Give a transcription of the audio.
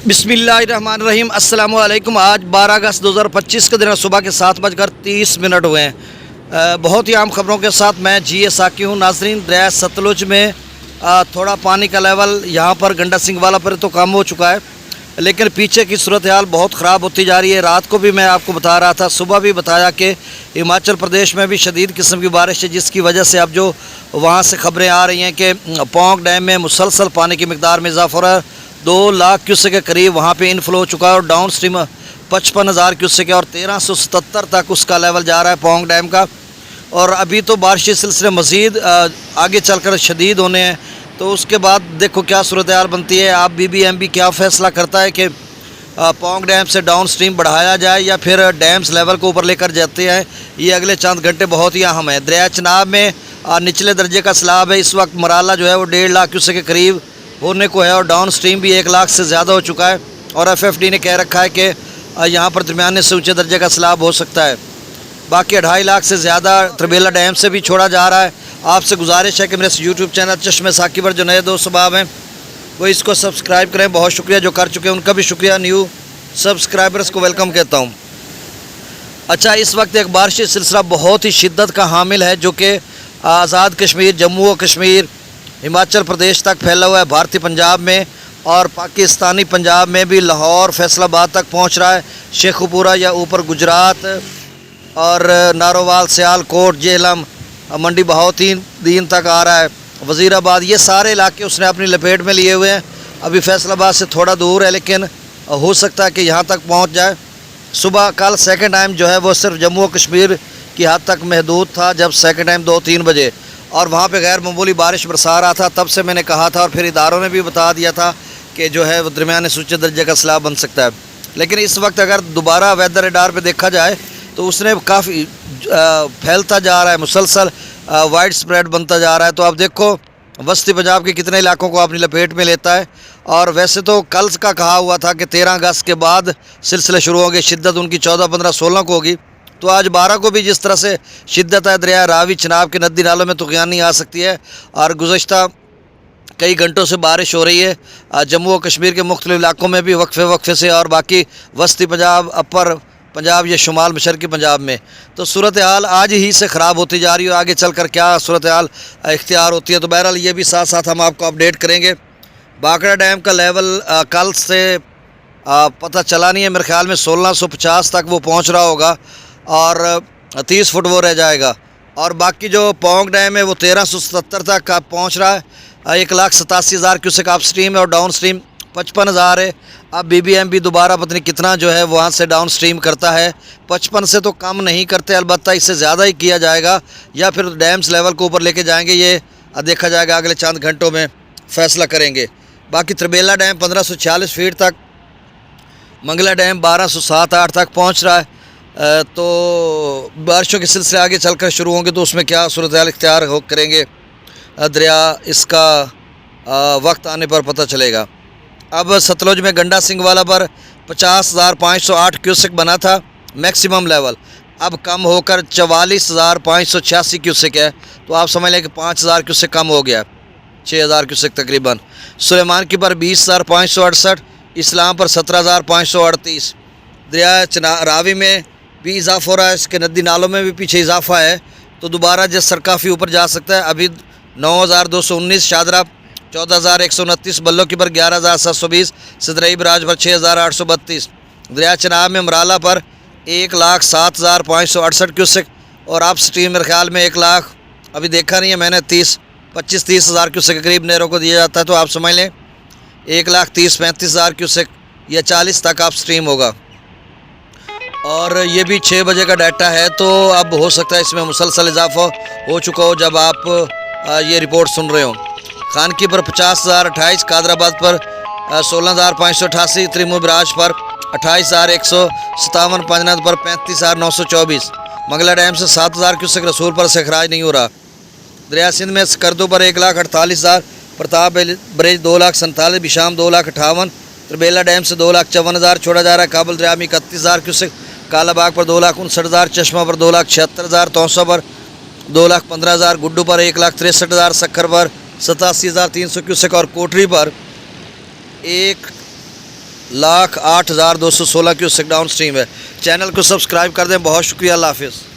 बिस्मिल्लाहिर्रहमानिर्रहीम अस्सलाम वालेकुम। आज 12 अगस्त 2025 के दिन सुबह के 7:30 हुए हैं। बहुत ही आम खबरों के साथ मैं जी साकी हूँ। नाजरीन, दरिया सतलुज में थोड़ा पानी का लेवल यहाँ पर गंडा सिंह वाला पर तो कम हो चुका है, लेकिन पीछे की सूरत हाल बहुत ख़राब होती जा रही है। रात को भी मैं आपको बता रहा था, सुबह भी बताया कि हिमाचल प्रदेश में भी शदीद किस्म की बारिश है, जिसकी वजह से अब जो वहाँ से खबरें आ रही हैं कि पौंग डैम में मुसलसल पानी की मिकदार में इजाफा हो रहा है। 2 लाख क्यूसेक के करीब वहाँ पे इनफ्लो हो चुका है और डाउन स्ट्रीम 55,000 क्यूसेक है और 1377 तक उसका लेवल जा रहा है पौंग डैम का। और अभी तो बारिश के सिलसिले मज़ीद आगे चलकर शदीद होने हैं, तो उसके बाद देखो क्या सूरत हाल बनती है। आप BBMB क्या फ़ैसला करता है कि पौंग डैम से डाउन स्ट्रीम बढ़ाया जाए या फिर डैम्स लेवल को ऊपर लेकर जाते हैं, ये अगले चंद घंटे बहुत ही अहम है। दरिया चनाब में निचले दर्जे का सैलाब है। इस वक्त मराला जो है वो 1.5 लाख क्यूसेक के करीब होने को है और डाउन स्ट्रीम भी 1 लाख से ज़्यादा हो चुका है। और FFD ने कह रखा है कि यहाँ पर दरमियाने से ऊँचे दर्जे का सैलाब हो सकता है। बाकी 2.5 लाख से ज़्यादा त्रिबेला डैम से भी छोड़ा जा रहा है। आपसे गुजारिश है कि मेरे YouTube चैनल चश्मे साकी पर जो नए दोस्त अहबाब हैं वो इसको सब्सक्राइब करें। बहुत शुक्रिया जो कर चुके हैं, उनका भी शुक्रिया। न्यू सब्सक्राइबर्स को वेलकम कहता हूँ। अच्छा, इस वक्त एक बारिशी सिलसिला बहुत ही शिद्दत का हामिल है जो कि आज़ाद कश्मीर, जम्मू और कश्मीर, हिमाचल प्रदेश तक फैला हुआ है, भारतीय पंजाब में और पाकिस्तानी पंजाब में भी, लाहौर फैसलाबाद तक पहुंच रहा है, शेखुपुरा या ऊपर गुजरात और नारोवाल, सियालकोट, जेहलम, मंडी बहाउद्दीन तक आ रहा है, वज़ीराबाद, ये सारे इलाके उसने अपनी लपेट में लिए हुए हैं। अभी फैसलाबाद से थोड़ा दूर है, लेकिन हो सकता है कि यहाँ तक पहुँच जाए। सुबह कल सेकेंड टाइम जो है वो सिर्फ जम्मू और कश्मीर की हद तक महदूद था, जब सेकेंड टाइम 2-3 बजे, और वहाँ पे गैर मामूली बारिश बरसा रहा था। तब से मैंने कहा था और फिर इदारों ने भी बता दिया था कि जो है वो दरमियाने से ऊँचे दर्जे का सैलाब बन सकता है। लेकिन इस वक्त अगर दोबारा वेदर रडार पे देखा जाए तो उसने काफ़ी फैलता जा रहा है, मुसलसल वाइड स्प्रेड बनता जा रहा है। तो आप देखो वस्ती पंजाब के कितने इलाकों को अपनी लपेट में लेता है। और वैसे तो कल का कहा हुआ था कि 13 अगस्त के बाद सिलसिले शुरू होंगे, शिद्दत उनकी 14, 15, 16 को होगी। तो आज 12 को भी जिस तरह से शिद्दत है, दरिया रावी चनाब के नदी नालों में तुग़यानी आ सकती है। और गुज़श्ता कई घंटों से बारिश हो रही है जम्मू और कश्मीर के मुख्तलिफ इलाकों में भी वक्फे से, और बाकी वस्ती पंजाब, अपर पंजाब या शुमाल मशरक़ी पंजाब में। तो सूरत हाल आज ही से ख़राब होती जा रही है। आगे चल कर क्या सूरत हाल इख्तियार होती है, तो बहरहाल ये भी साथ साथ हम आपको अपडेट करेंगे। बाकड़ा डैम का लेवल कल से पता चला नहीं है, मेरे ख्याल में 1650 तक वो पहुँच रहा होगा और 30 फुट वो रह जाएगा। और बाकी जो पौंग डैम है वो 1377 तक पहुंच रहा है। 1,87,000 क्यूसेक अप स्ट्रीम है और डाउन स्ट्रीम 55,000 है। अब BBMB दोबारा पता नहीं कितना जो है वहाँ से डाउन स्ट्रीम करता है। 55 से तो कम नहीं करते, अलबत्ता इससे ज़्यादा ही किया जाएगा या फिर डैम्स लेवल को ऊपर लेके जाएंगे, ये देखा जाएगा। अगले चंद घंटों में फ़ैसला करेंगे। बाकी त्रिबेला डैम 1546 फीट तक, मंगला डैम 1207-8 तक पहुँच रहा है। तो बारिशों के सिलसिले आगे चलकर शुरू होंगे तो उसमें क्या सूरत हाल इख्तियार हो करेंगे दरिया, इसका वक्त आने पर पता चलेगा। अब सतलुज में गंडा सिंह वाला पर 50,508 क्यूसेक बना था मैक्सिमम लेवल, अब कम होकर 44,586 क्यूसेक है। तो आप समझ लें कि 5,000 क्यूसेक कम हो गया, 6,000 क्यूसेक तकरीबन। सुलेमान की पर 20,568, इस्लाम पर 17,538। दरिया रावी में भी इजाफा हो रहा है, इसके नदी नालों में भी पीछे इजाफा है, तो दोबारा जसर काफ़ी ऊपर जा सकता है। अभी 9,219 शादरा, 14,129 बल्लो की पर 11,720, सदरई बराज पर 6,832। दरिया चनाब में मराला पर 1,07,568 क्यूसेक और आप स्ट्रीम मेरे ख्याल में 1 लाख, अभी देखा नहीं है मैंने, 25-30,000 क्यूसेक के करीब नहरों को दिया जाता है। तो आप समझ लें 1,30,35,000 क्यूसेक या 40 तक आप स्ट्रीम होगा। और ये भी 6 बजे का डाटा है, तो अब हो सकता है इसमें मुसलसल इजाफा हो चुका हो जब आप ये रिपोर्ट सुन रहे हो। खानकी पर 50,028, कादराबाद पर 16,588, त्रिमू बराज पर 28,157, पंजनाथ पर 35,924। मंगला डैम से 7,000 क्यूसेक रसूल पर से खराज नहीं हो रहा। दरिया सिंध में स्कर्दो पर 1,48,000, प्रताप ब्रिज 2,47,000, बिशाम 2,58,000, त्रिबेला डैम से 2,54,000 छोड़ा जा रहा है। काबुल दरिया में 31,000 क्यूसेक, कालाबाग पर 2,59,000, चश्मा पर 2,76,000, तौसा पर 2,15,000, गुड्डू पर 1,63,000, सक्खर पर 87,300 क्यूसेक और कोटरी पर 1 1,08,216 क्यूसेक डाउन स्ट्रीम है। चैनल को सब्सक्राइब कर दें। बहुत शुक्रिया, अल्लाह हाफिज़।